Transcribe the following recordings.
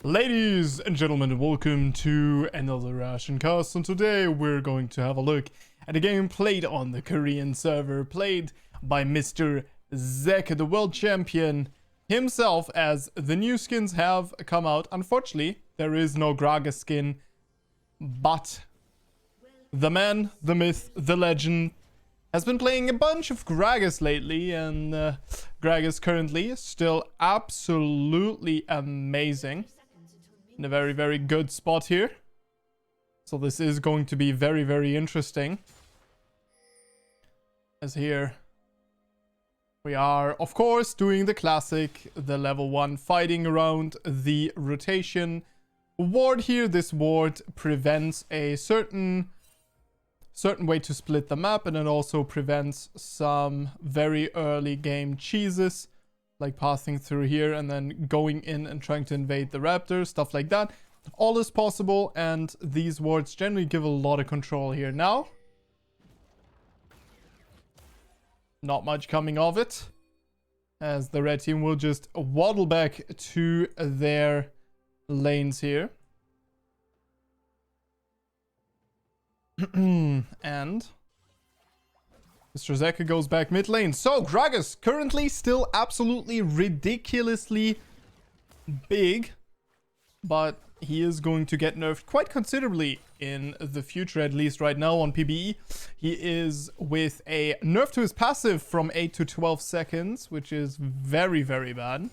Ladies and gentlemen, welcome to another Russian cast, and today we're going to have a look at a game played on the Korean server, played by Mr. Zek, the world champion himself, as the new skins have come out. Unfortunately, there is no Gragas skin, but the man, the myth, the legend has been playing a bunch of Gragas lately, and Gragas currently is still absolutely amazing. In a very, very good spot here. So this is going to be very, very interesting. As here we are, of course, doing the classic, the level 1, fighting around the rotation ward here. This ward prevents a certain way to split the map, and it also prevents some very early game cheeses, like passing through here and then going in and trying to invade the raptors, stuff like that. All is possible, and these wards generally give a lot of control here. Now, not much coming of it, as the red team will just waddle back to their lanes here. And Mr. Zeka goes back mid lane. So, Gragas currently still absolutely ridiculously big, but he is going to get nerfed quite considerably in the future, at least right now on PBE. He is with a nerf to his passive from 8 to 12 seconds, which is very, very bad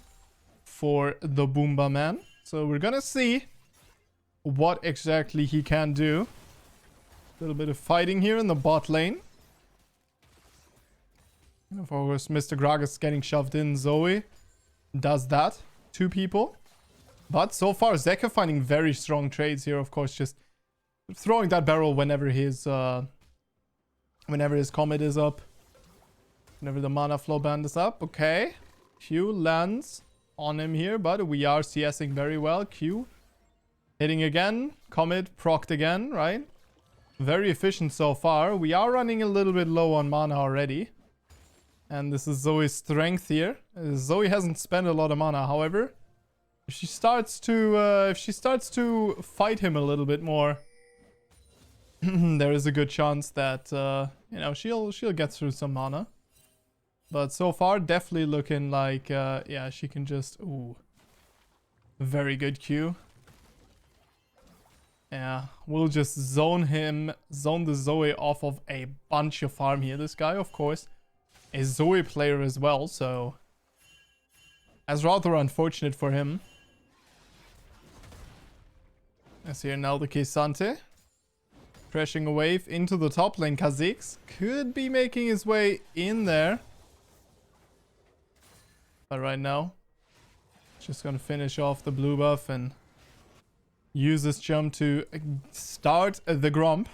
for the Boomba man. So, we're gonna see what exactly he can do. A little bit of fighting here in the bot lane. And of course, Mr. Gragas getting shoved in. Zoe does that to people. But so far, Zeka finding very strong trades here. Of course, just throwing that barrel whenever his comet is up. Whenever the mana flow band is up. Okay. Q lands on him here, but we are CSing very well. Q hitting again. Comet procced again, right? Very efficient so far. We are running a little bit low on mana already. And this is Zoe's strength here. Zoe hasn't spent a lot of mana. However, if she starts to fight him a little bit more, there is a good chance that you know, she'll get through some mana. But so far, definitely looking like yeah, she can just very good Q. Yeah, we'll just zone the Zoe off of a bunch of farm here. This guy, of course, a Zoe player as well, so that's rather unfortunate for him. As here now the Kesante crashing a wave into the top lane. Kha'Zix could be making his way in there, but right now just gonna finish off the blue buff and use this jump to start the Gromp.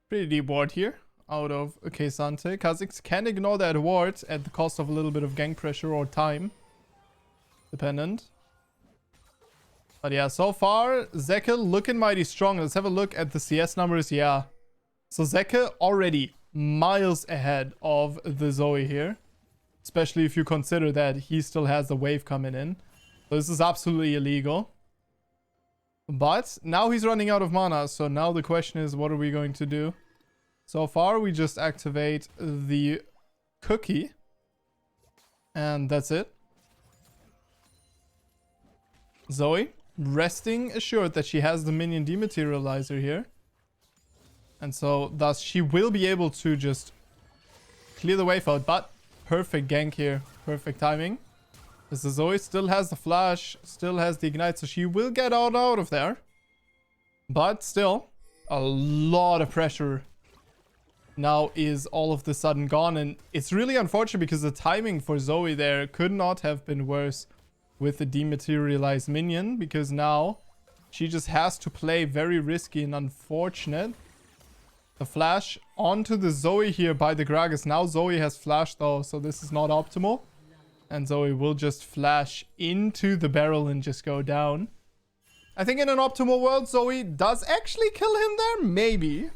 Pretty deep ward here out of Kesante. Kha'Zix can ignore that ward at the cost of a little bit of gank pressure or time dependent. But yeah, so far Zeka looking mighty strong. Let's have a look at the CS numbers. Yeah, so Zeka already miles ahead of the Zoe here, especially if you consider that he still has the wave coming in. So this is absolutely illegal. But now he's running out of mana, so now the question is, what are we going to do? So far, we just activate the cookie. And that's it. Zoe, resting assured that she has the minion dematerializer here. And so, thus, she will be able to just clear the wave out. But, perfect gank here. Perfect timing. As the Zoe still has the flash, still has the ignite, so she will get out of there. But still, a lot of pressure now is all of the sudden gone, and it's really unfortunate because the timing for Zoe there could not have been worse with the dematerialized minion, because now she just has to play very risky and unfortunate. The flash onto the Zoe here by the Gragas. Now Zoe has flashed though, so this is not optimal. And Zoe will just flash into the barrel and just go down. I think in an optimal world, Zoe does actually kill him there. Maybe.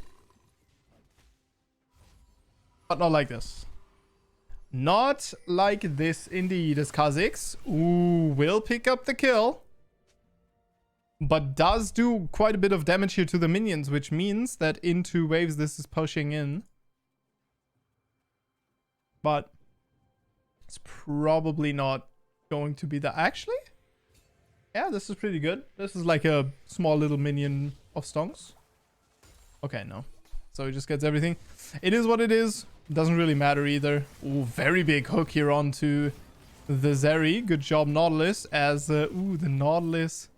But not like this. Not like this indeed, as Kha'Zix, ooh, will pick up the kill. But does do quite a bit of damage here to the minions, which means that in 2 waves this is pushing in. But it's probably not going to be the... Actually? Yeah, this is pretty good. This is like a small little minion of stonks. Okay, no. So he just gets everything. It is what it is. Doesn't really matter either. Ooh, very big hook here onto the Zeri. Good job, Nautilus. As, ooh, the Nautilus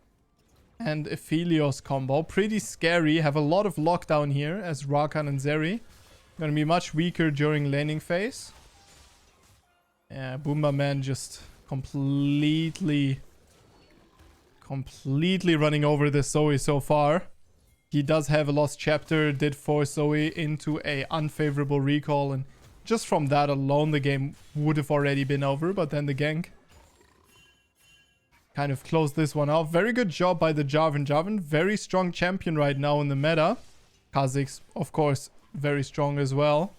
and Aphelios combo. Pretty scary. Have a lot of lockdown here as Rakan and Zeri. Gonna be much weaker during laning phase. Yeah, Boomba Man just completely running over this Zoe so far. He does have a lost chapter, did force Zoe into a unfavorable recall, and just from that alone the game would have already been over, but then the gank kind of closed this one off. Very good job by the Jarvan. Jarvan, very strong champion right now in the meta. Kha'Zix, of course, very strong as well.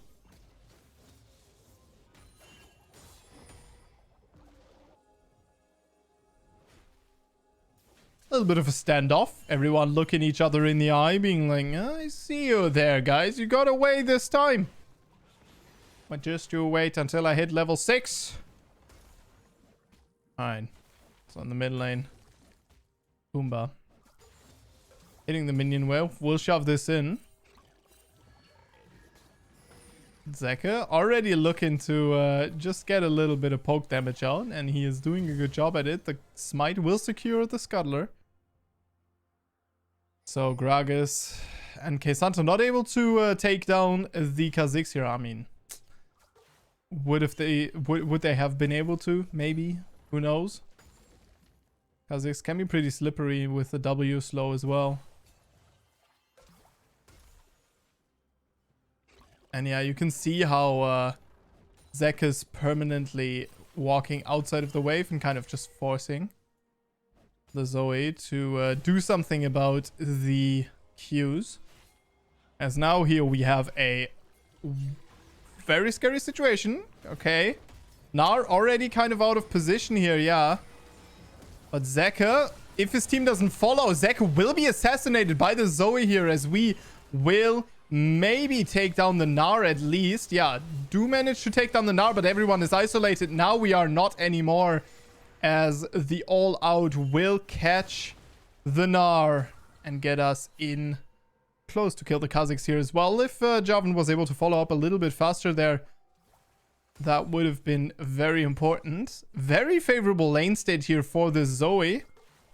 A little bit of a standoff. Everyone looking each other in the eye, being like, I see you there, guys. You got away this time. But just you wait until I hit level 6. Fine. It's on the mid lane. Boomba. Hitting the minion wave. We'll shove this in. Zeka already looking to just get a little bit of poke damage out. And he is doing a good job at it. The smite will secure the scuttler. So Gragas and Kaysanto not able to take down the Kha'Zix here. I mean, would they have been able to? Maybe. Who knows? Kha'Zix can be pretty slippery with the W slow as well. And yeah, you can see how Zek is permanently walking outside of the wave and kind of just forcing the Zoe to do something about the Qs. As now here we have a very scary situation. Okay. Gnar already kind of out of position here, yeah. But Zeka, if his team doesn't follow, Zeka will be assassinated by the Zoe here, as we will maybe take down the Gnar at least. Yeah, do manage to take down the Gnar, but everyone is isolated. Now we are not anymore, as the all-out will catch the Gnar and get us in close to kill the Kha'Zix here as well. If Jarvan was able to follow up a little bit faster there, that would have been very important. Very favorable lane state here for the Zoe.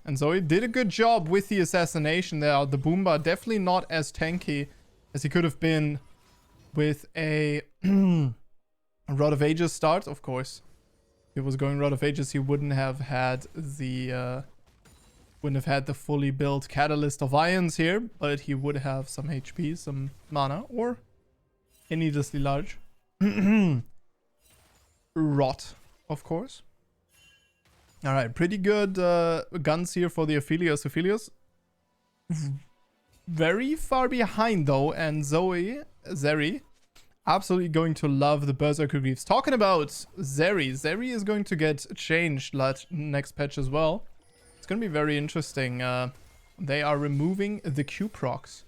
And Zoe did a good job with the assassination there. The Boomba definitely not as tanky as he could have been with a Rod of Ages start, of course. If he was going Rod of Ages, he wouldn't have had the fully built Catalyst of Ions here, but he would have some HP, some mana, or a needlessly large rot, of course. Alright, pretty good guns here for the Aphelios. Aphelios very far behind though, and Zeri, absolutely going to love the Berserker Greaves. Talking about Zeri is going to get changed next patch as well. It's going to be very interesting. They are removing the Q procs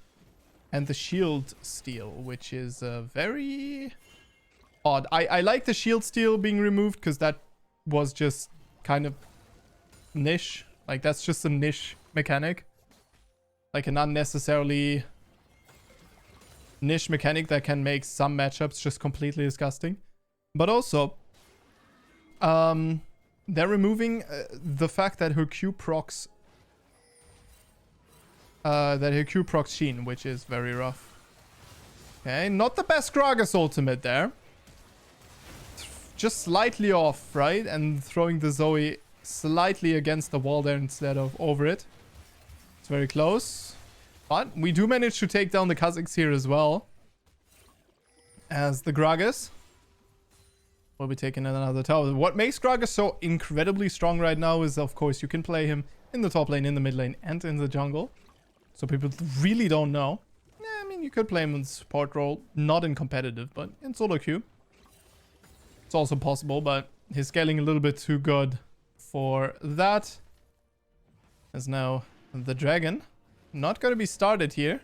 and the shield steal, which is very odd. I like the shield steal being removed because that was just kind of niche. Like, that's just a niche mechanic. Like an unnecessarily niche mechanic that can make some matchups just completely disgusting. But also, they're removing the fact that her Q procs Sheen, which is very rough. Okay, not the best Gragas ultimate there. Just slightly off, right? And throwing the Zoe slightly against the wall there instead of over it. It's very close. But we do manage to take down the Kha'Zix here as well. As the Gragas will be taking another tower. What makes Gragas so incredibly strong right now is, of course, you can play him in the top lane, in the mid lane, and in the jungle. So people really don't know. Yeah, I mean, you could play him in support role. Not in competitive, but in solo queue. It's also possible, but he's scaling a little bit too good for that. As now the dragon not going to be started here.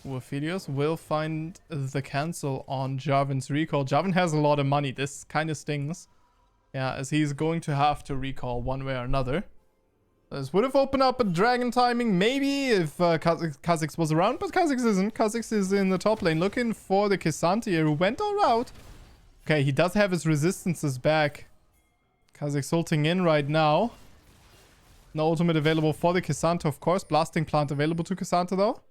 Ophidios will find the cancel on Jarvan's recall. Jarvan has a lot of money. This kind of stings. Yeah, as he's going to have to recall one way or another. This would have opened up a dragon timing maybe if Kha'Zix was around, but Kha'Zix isn't. Kha'Zix is in the top lane looking for the K'Sante here, who went all out. Okay, he does have his resistances back. Kha'Zix ulting in right now. No ultimate available for the K'Sante, of course. Blasting plant available to K'Sante though.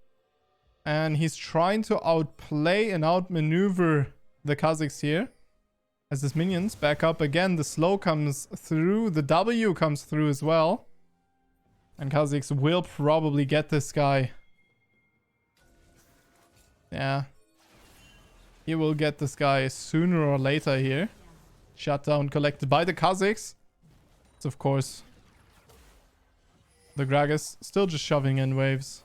And he's trying to outplay and outmaneuver the Kha'Zix here. As his minions back up again, the slow comes through. The W comes through as well. And Kha'Zix will probably get this guy. Yeah. He will get this guy sooner or later here. Shutdown collected by the Kha'Zix. It's of course the Gragas still just shoving in waves.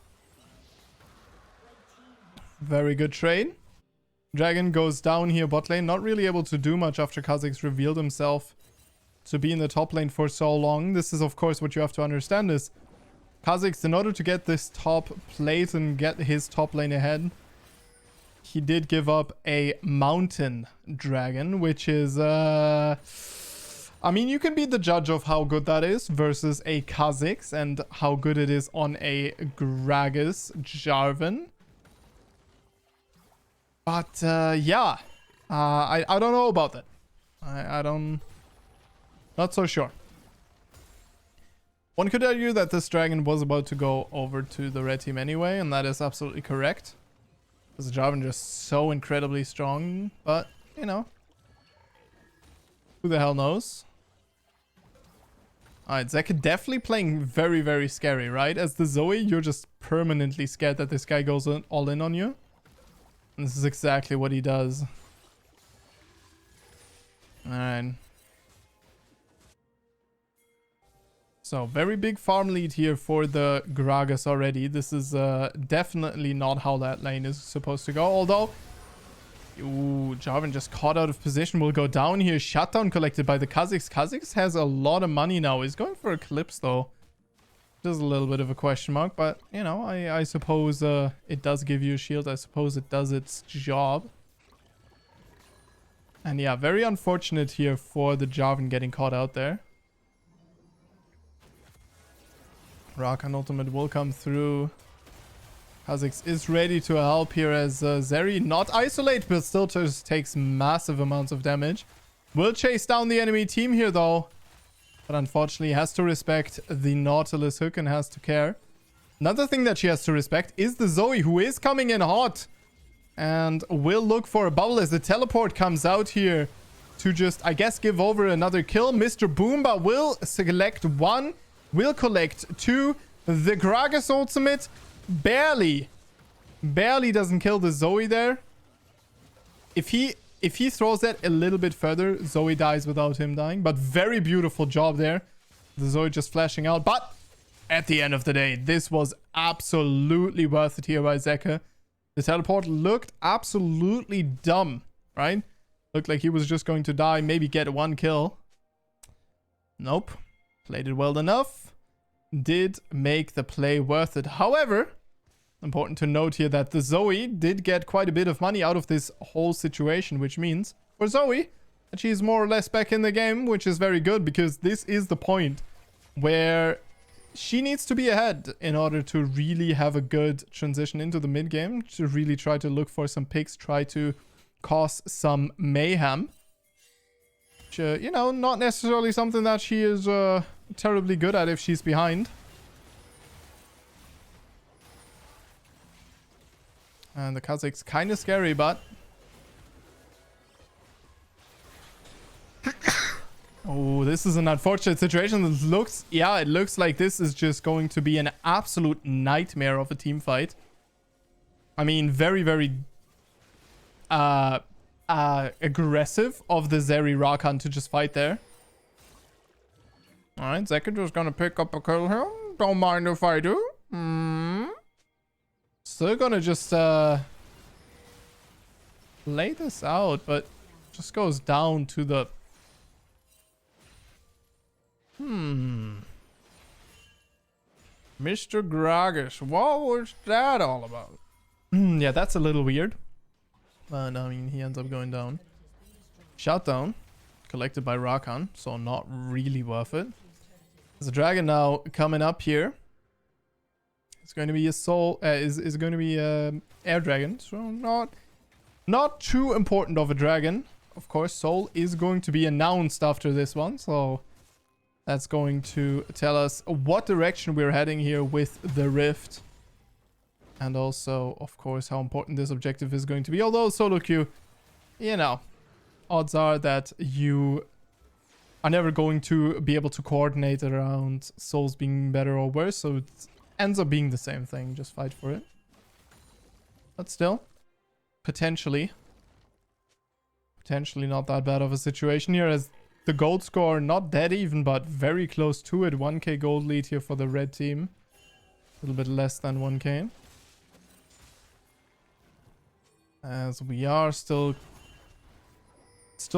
Very good trade. Dragon goes down here bot lane. Not really able to do much after Kha'Zix revealed himself to be in the top lane for so long. This is of course what you have to understand is Kha'Zix, in order to get this top plate and get his top lane ahead, he did give up a mountain dragon, which is I mean, you can be the judge of how good that is versus a Kha'Zix and how good it is on a Gragas Jarvan. But yeah, I don't know about that. I don't, not so sure. One could argue that this dragon was about to go over to the red team anyway, and that is absolutely correct. Because Jarvan just so incredibly strong, but you know, who the hell knows? Alright, Zeka definitely playing very, very scary, right? As the Zoe, you're just permanently scared that this guy goes all in on you. And this is exactly what he does. Alright. So, very big farm lead here for the Gragas already. This is definitely not how that lane is supposed to go. Although, ooh, Jarvan just caught out of position. Will go down here. Shutdown collected by the Kha'Zix. Kha'Zix has a lot of money now. He's going for Eclipse though. Just a little bit of a question mark. But, you know, I suppose it does give you a shield. I suppose it does its job. And yeah, very unfortunate here for the Jarvan getting caught out there. Rakan ultimate will come through. Kha'Zix is ready to help here as Zeri not isolate, but still just takes massive amounts of damage. Will chase down the enemy team here though. But unfortunately has to respect the Nautilus hook and has to care. Another thing that she has to respect is the Zoe, who is coming in hot. And will look for a bubble as the teleport comes out here to just, I guess, give over another kill. Mr. Boomba will select one. Will collect two. The Gragas ultimate barely doesn't kill the Zoe there. If he throws that a little bit further, Zoe dies without him dying. But very beautiful job there. The Zoe just flashing out. But at the end of the day, this was absolutely worth it here by Zeka. The teleport looked absolutely dumb, right? Looked like he was just going to die, maybe get one kill. Nope. Played it well enough. Did make the play worth it. However, important to note here that the Zoe did get quite a bit of money out of this whole situation, which means for Zoe that she's more or less back in the game, which is very good because this is the point where she needs to be ahead in order to really have a good transition into the mid game, to really try to look for some picks, try to cause some mayhem. Which, you know, not necessarily something that she is terribly good at if she's behind. And the Kha'Zix kind of scary, but oh, this is an unfortunate situation. It looks, yeah, it looks like this is just going to be an absolute nightmare of a team fight. I mean, very, very aggressive of the Zeri Rakan to just fight there. Alright, Zeka just gonna pick up a kill here. Don't mind if I do. Still gonna just play this out, but Just goes down to the... Mr. Gragas, what was that all about? Yeah, that's a little weird. But, I mean, he ends up going down. Shoutdown. Collected by Rakan, so not really worth it. There's a dragon now coming up here. It's going to be a soul... is going to be air dragon, so not too important of a dragon. Of course, soul is going to be announced after this one, so... That's going to tell us what direction we're heading here with the Rift. And also, of course, how important this objective is going to be. Although, solo queue, you know, odds are that you are never going to be able to coordinate around souls being better or worse. So it ends up being the same thing. Just fight for it. But still, potentially not that bad of a situation here, as the gold score, not that even, but very close to it. 1k gold lead here for the red team. A little bit less than 1k. As we are still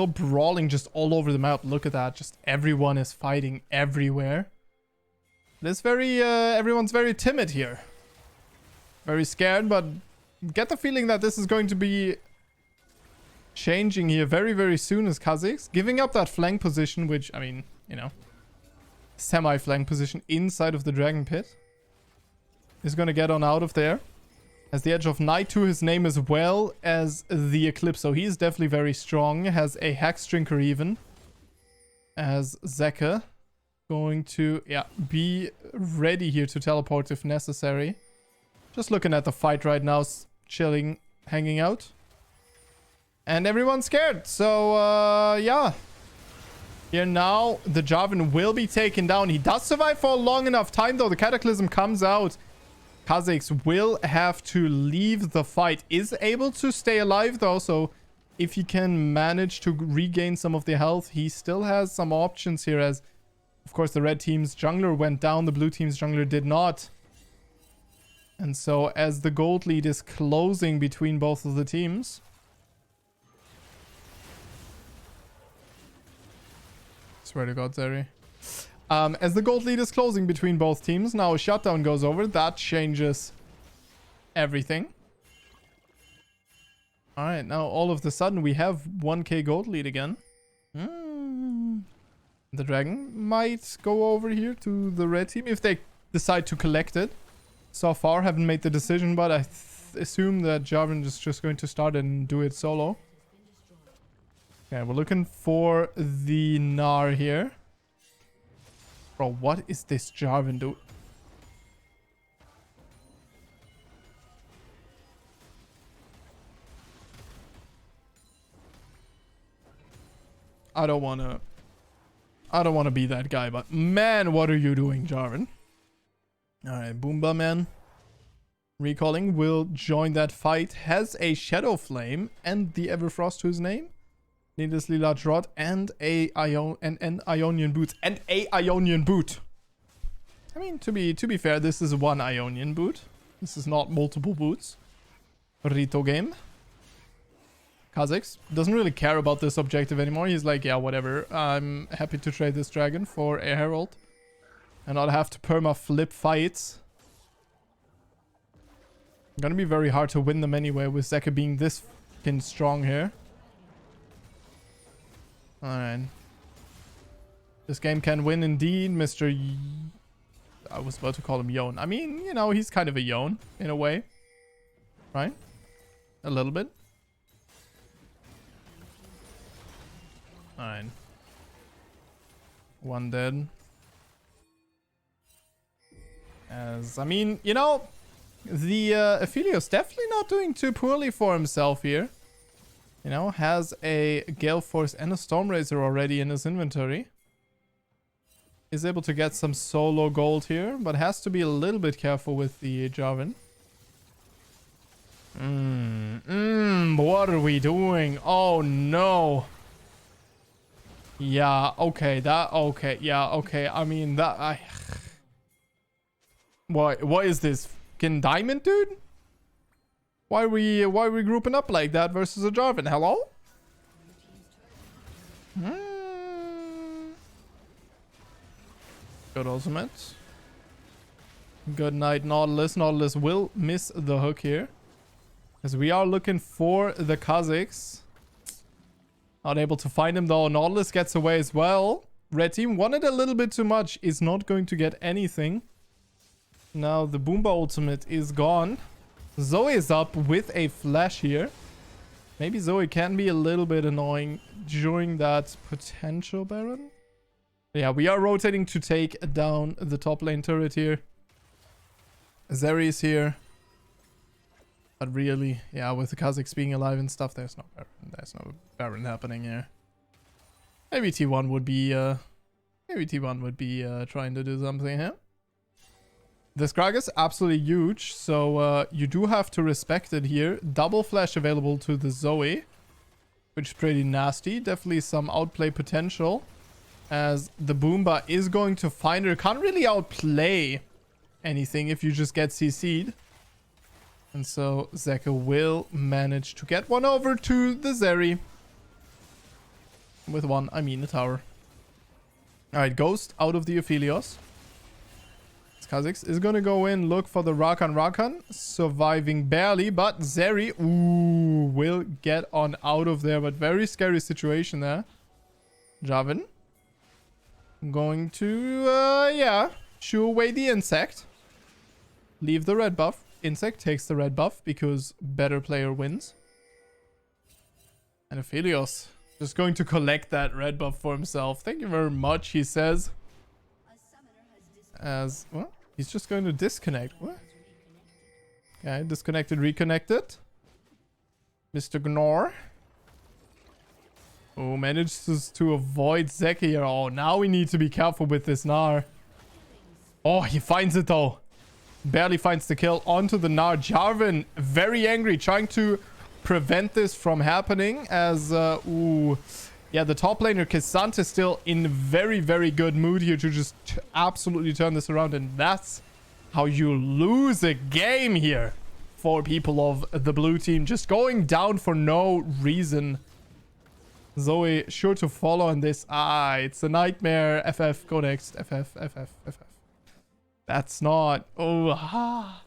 brawling just all over the map. Look at that. Just everyone is fighting everywhere. It's very, everyone's very timid here. Very scared, but get the feeling that this is going to be changing here very, very soon as Kha'Zix giving up that flank position, which, I mean, you know, semi-flank position inside of the Dragon Pit. Is going to get on out of there. Has the Edge of Night to his name as well as the Eclipse. So he's definitely very strong. Has a Hex Drinker even. As Zeka. Going to, yeah, be ready here to teleport if necessary. Just looking at the fight right now. Chilling, hanging out. And everyone's scared. So, yeah. Here now, the Jarvan will be taken down. He does survive for a long enough time, though. The Cataclysm comes out. Kha'Zix will have to leave the fight. Is able to stay alive, though. So, if he can manage to regain some of the health, he still has some options here. As, of course, the red team's jungler went down. The blue team's jungler did not. And so, as the gold lead is closing between both of the teams... Swear to God, Zeri. As the gold lead is closing between both teams, now a shutdown goes over. That changes everything. Alright, now all of a sudden we have 1k gold lead again. The dragon might go over here to the red team if they decide to collect it. So far, haven't made the decision, but I assume that Jarvan is just going to start and do it solo. Okay, we're looking for the Gnar here. Bro, what is this Jarvan do? I don't wanna be that guy, but man, what are you doing, Jarvan? Alright, Boomba Man. Recalling will join that fight. Has a Shadow Flame and the Everfrost to his name. Needlessly large rod and an Ionian boot. And a Ionian boot. I mean, to be fair, this is one Ionian boot. This is not multiple boots. Rito game. Kha'Zix doesn't really care about this objective anymore. He's like, yeah, whatever. I'm happy to trade this dragon for a herald. And not have to perma flip fights. Gonna be very hard to win them anyway with Zeka being this fucking strong here. Alright. This game can win indeed, Mr. I was about to call him Yone. I mean, you know, he's kind of a Yone in a way. Right? A little bit. Alright. One dead. As, I mean, you know, the Aphelios definitely not doing too poorly for himself here. You know, has a Gale Force and a Stormrazor already in his inventory. Is able to get some solo gold here, but has to be a little bit careful with the Jarvan. What are we doing? Oh no. Yeah, okay, okay, yeah, okay. I mean, what is this? Fucking diamond, dude? Why are we grouping up like that versus a Jarvan? Hello? Good ultimate. Good night, Nautilus. Nautilus will miss the hook here. As we are looking for the Kazakhs. Not able to find him though. Nautilus gets away as well. Red team wanted a little bit too much. Is not going to get anything. Now the Boomba ultimate is gone. Zoe is up with a flash here. Maybe Zoe can be a little bit annoying during that potential Baron. Yeah, we are rotating to take down the top lane turret here. Zeri is here. But really, yeah, with the Kazakhs being alive and stuff, there's no Baron. There's no Baron happening here. Maybe T1 would be trying to do something here. This Krag is absolutely huge, so you do have to respect it here. Double flash available to the Zoe, which is pretty nasty. Definitely some outplay potential, as the Boomba is going to find her. Can't really outplay anything if you just get CC'd. And so Zeka will manage to get one over to the Zeri. With one, I mean the tower. Alright, Ghost out of the Aphelios. Kazakhs is going to go in, look for the Rakan. Surviving barely, but Zeri, will get on out of there. But very scary situation there. Javin. Going to, shoo away the insect. Leave the red buff. Insect takes the red buff because better player wins. And Aphelios just going to collect that red buff for himself. Thank you very much, he says. As, what? He's just going to disconnect. What? Okay, disconnected, reconnected. Mr. Gnor. Oh, manages to avoid Zeki here. Oh, now we need to be careful with this Gnar. Oh, he finds it though. Barely finds the kill onto the Gnar. Jarvan, very angry, trying to prevent this from happening as, yeah, the top laner K'Sante is still in very, very good mood here to just absolutely turn this around. And that's how you lose a game here for people of the blue team. Just going down for no reason. Zoe sure to follow on this. It's a nightmare. FF, go next. FF. That's not... I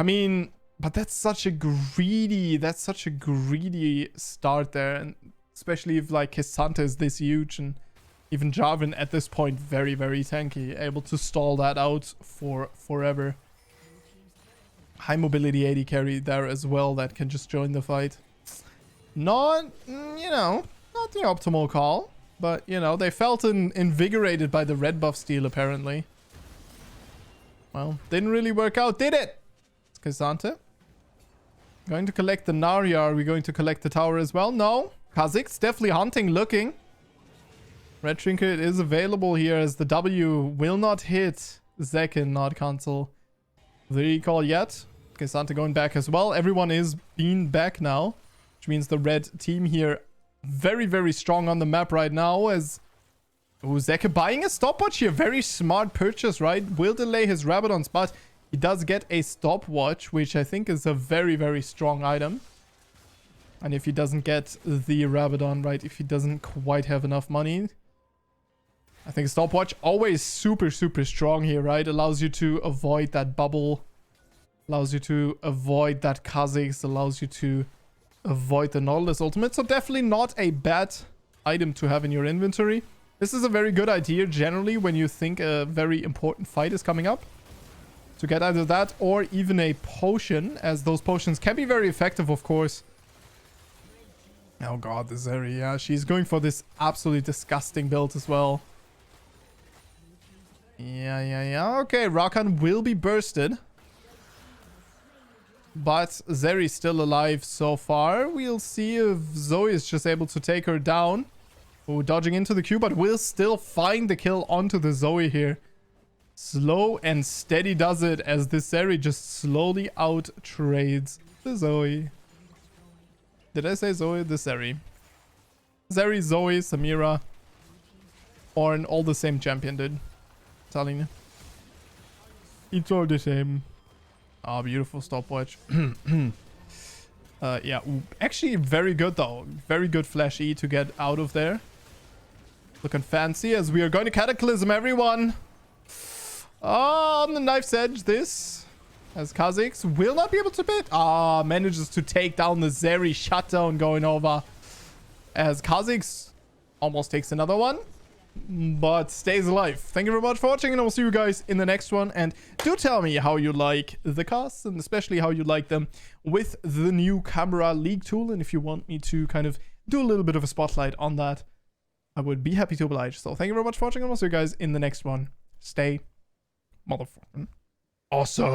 mean, but that's such a greedy start there. And especially if like K'Sante is this huge, and even Jarvan at this point very, very tanky, able to stall that out for forever. High mobility AD carry there as well that can just join the fight. Not, not the optimal call, but they felt invigorated by the red buff steal apparently. Well, didn't really work out, did it? It's K'Sante. Going to collect the Narya. Are we going to collect the tower as well? No. Kazakhs definitely hunting, looking. Red Trinket is available here as the W will not hit Zekin, not cancel the recall yet. K'Sante going back as well. Everyone is being back now, which means the red team here very, very strong on the map right now as... Zeka buying a stopwatch here. Very smart purchase, right? Will delay his Rabadons, but he does get a stopwatch, which I think is a very, very strong item. And if he doesn't get the Rabadon, right, if he doesn't quite have enough money, I think stopwatch always super, super strong here, right? Allows you to avoid that bubble. Allows you to avoid that Kazakhs. Allows you to avoid the Nautilus ultimate. So definitely not a bad item to have in your inventory. This is a very good idea generally when you think a very important fight is coming up. To get either that or even a potion, as those potions can be very effective, of course. Oh god, the Zeri, yeah, she's going for this absolutely disgusting build as well. Yeah. Okay, Rakan will be bursted. But Zeri's still alive so far. We'll see if Zoe is just able to take her down. Oh, dodging into the Q, but will still find the kill onto the Zoe here. Slow and steady does it as this Zeri just slowly out trades the Zoe. Did I say Zoe? The Zeri. Zeri, Zoe, Samira. Ornn, all the same champion, dude. Telling you. It's all the same. Ah, beautiful stopwatch. Yeah, actually very good though. Very good flash E to get out of there. Looking fancy as we are going to Cataclysm, everyone. On the knife's edge, this, as Kha'Zix will not be able to bid. Manages to take down the Zeri shutdown going over. As Kha'Zix almost takes another one, but stays alive. Thank you very much for watching, and I will see you guys in the next one. And do tell me how you like the casts, and especially how you like them with the new camera league tool. And if you want me to kind of do a little bit of a spotlight on that, I would be happy to oblige. So thank you very much for watching, and I'll see you guys in the next one. Stay motherfucking awesome.